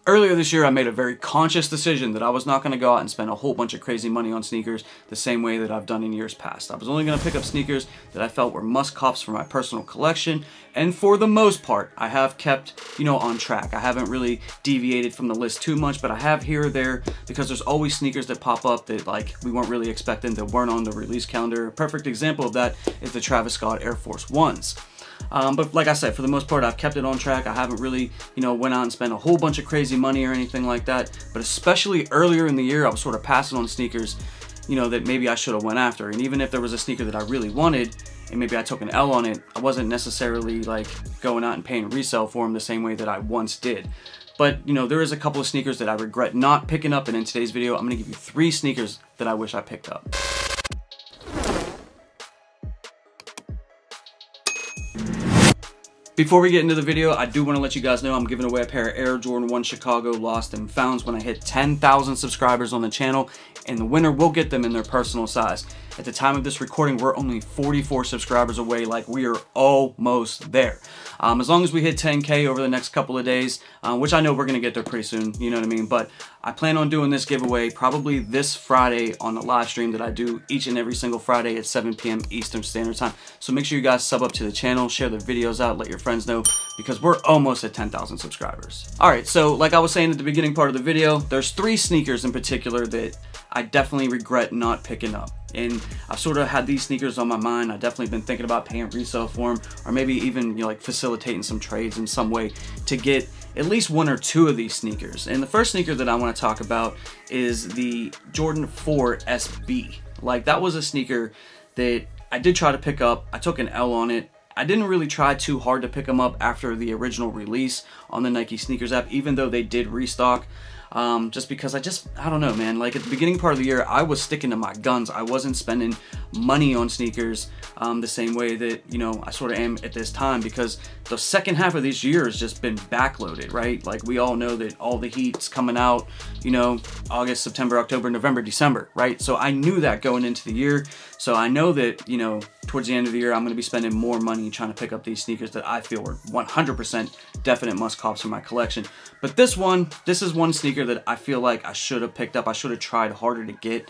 Earlier this year, I made a very conscious decision that I was not going to go out and spend a whole bunch of crazy money on sneakers the same way that I've done in years past. I was only going to pick up sneakers that I felt were must-cops for my personal collection, and for the most part, I have kept, on track. I haven't really deviated from the list too much, but I have here or there, because there's always sneakers that pop up that we weren't really expecting, that weren't on the release calendar. A perfect example of that is the Travis Scott Air Force 1s. But like I said, for the most part, I've kept it on track. I haven't really, went out and spent a whole bunch of crazy money or anything like that. But especially earlier in the year, I was sort of passing on sneakers, that maybe I should have went after. And even if there was a sneaker that I really wanted, and maybe I took an L on it, I wasn't necessarily going out and paying resale for them the same way that I once did. But, there is a couple of sneakers that I regret not picking up. And in today's video, I'm going to give you 3 sneakers that I wish I picked up. Before we get into the video, I do want to let you guys know I'm giving away a pair of Air Jordan 1 Chicago Lost and Founds when I hit 10,000 subscribers on the channel, and the winner will get them in their personal size. At the time of this recording, we're only 44 subscribers away, we are almost there. As long as we hit 10K over the next couple of days, which I know we're going to get there pretty soon, you know what I mean? But I plan on doing this giveaway probably this Friday on the live stream that I do each and every single Friday at 7 p.m. Eastern Standard Time. So make sure you guys sub up to the channel, share the videos out, let your friends know, because we're almost at 10,000 subscribers. Alright, so like I was saying at the beginning part of the video, there's 3 sneakers in particular that I definitely regret not picking up. And I've sort of had these sneakers on my mind. I've definitely been thinking about paying resale for them, or maybe even facilitating some trades in some way to get at least 1 or 2 of these sneakers. And the first sneaker that I want to talk about is the Jordan 4 SB. That was a sneaker that I did try to pick up. I took an L on it. I didn't really try too hard to pick them up after the original release on the Nike sneakers app, even though they did restock. Just because I don't know, man. At the beginning part of the year, I was sticking to my guns. I wasn't spending money on sneakers the same way that, I sort of am at this time, because the second half of this year has just been backloaded, right? We all know that all the heat's coming out, August, September, October, November, December, right? So I knew that going into the year. So I know that, towards the end of the year, I'm going to be spending more money trying to pick up these sneakers that I feel are 100% definite must-cops for my collection. But this is one sneaker that I feel like I should have picked up. I should have tried harder to get,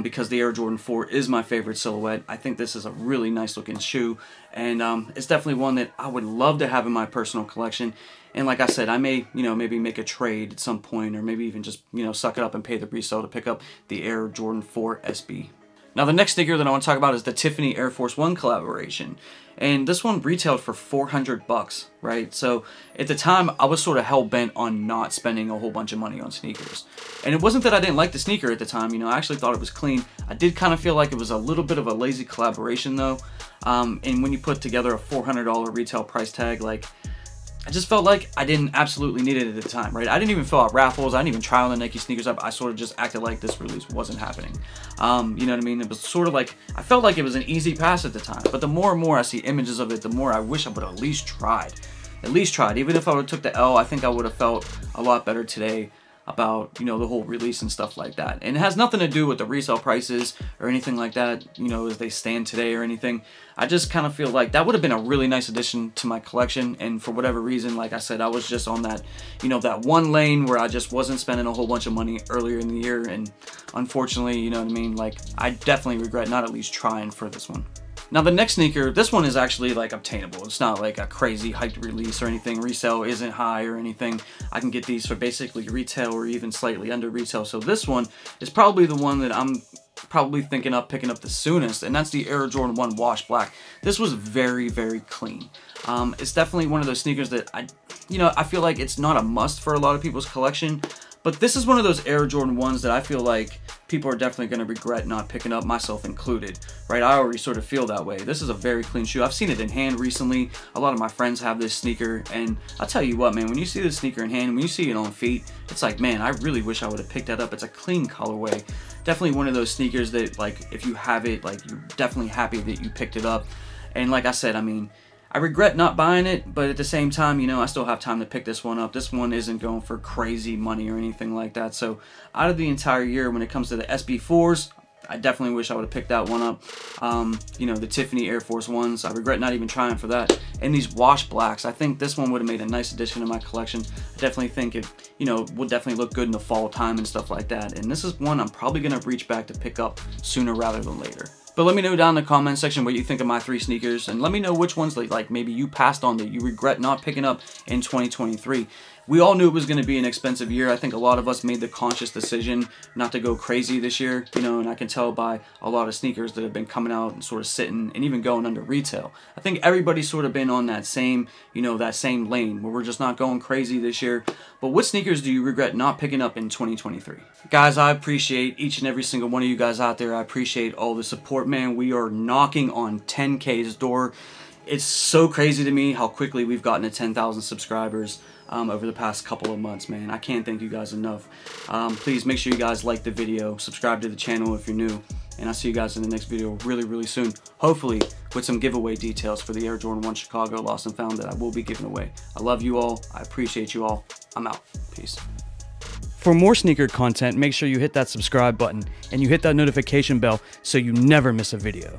because the Air Jordan 4 is my favorite silhouette. I think this is a really nice looking shoe, and it's definitely one that I would love to have in my personal collection. And like I said, I may, maybe make a trade at some point, or maybe even just, suck it up and pay the resale to pick up the Air Jordan 4 SB. Now the next sneaker that I want to talk about is the Tiffany Air Force 1 collaboration. And this one retailed for 400 bucks, right? So at the time, I was sort of hell-bent on not spending a whole bunch of money on sneakers. And it wasn't that I didn't like the sneaker at the time, I actually thought it was clean. I did kind of feel like it was a little bit of a lazy collaboration though. And when you put together a $400 retail price tag, I just felt like I didn't absolutely need it at the time, right? I didn't even fill out raffles. I didn't even try on the Nike sneakers app. I sort of just acted like this release wasn't happening. You know what I mean? It was sort of I felt like it was an easy pass at the time. But the more and more I see images of it, the more I wish I would have at least tried. Even if I would have took the L, I think I would have felt a lot better today about, the whole release and stuff like that. And it has nothing to do with the resale prices or anything like that, as they stand today or anything. I just kind of feel like that would have been a really nice addition to my collection, and for whatever reason, like I said, I was just on that, that one lane where I just wasn't spending a whole bunch of money earlier in the year, and unfortunately, you know what I mean, I definitely regret not at least trying for this one. Now the next sneaker, this one is actually obtainable. It's not a crazy hyped release or anything. Resale isn't high or anything. I can get these for basically retail or even slightly under retail. So this one is probably the one that I'm probably thinking of picking up the soonest, and that's the Air Jordan 1 Wash Black. This was very, very clean. It's definitely one of those sneakers that I feel like it's not a must for a lot of people's collection, but this is one of those Air Jordan 1s that I feel like people are definitely going to regret not picking up, myself included, right? I already sort of feel that way. This is a very clean shoe. I've seen it in hand recently. A lot of my friends have this sneaker, and I'll tell you what, man, when you see this sneaker in hand, when you see it on feet, it's like, man, I really wish I would have picked that up. It's a clean colorway. Definitely one of those sneakers that, if you have it, you're definitely happy that you picked it up. And like I said, I regret not buying it, but at the same time, I still have time to pick this one up. This one isn't going for crazy money or anything like that. So out of the entire year, when it comes to the SB4s, I definitely wish I would have picked that one up. You know, the Tiffany Air Force ones, I regret not even trying for that. And these wash blacks, I think this one would have made a nice addition to my collection. I definitely think it, you know, would definitely look good in the fall time and stuff like that. And this is one I'm probably going to reach back to pick up sooner rather than later. But let me know down in the comment section what you think of my 3 sneakers, and let me know which ones like maybe you passed on that you regret not picking up in 2023. We all knew it was going to be an expensive year. I think a lot of us made the conscious decision not to go crazy this year, you know, and I can tell by a lot of sneakers that have been coming out and sort of sitting and even going under retail. I think everybody's sort of been on that same, you know, that same lane where we're just not going crazy this year. But what sneakers do you regret not picking up in 2023? Guys, I appreciate each and every single one of you guys out there. I appreciate all the support, man. We are knocking on 10K's door. It's so crazy to me how quickly we've gotten to 10,000 subscribers over the past couple of months, man. I can't thank you guys enough. Please make sure you guys like the video, subscribe to the channel if you're new, and I'll see you guys in the next video really soon. Hopefully with some giveaway details for the Air Jordan 1 Chicago Lost and Found that I will be giving away. I love you all. I appreciate you all. I'm out. Peace. For more sneaker content, make sure you hit that subscribe button and you hit that notification bell so you never miss a video.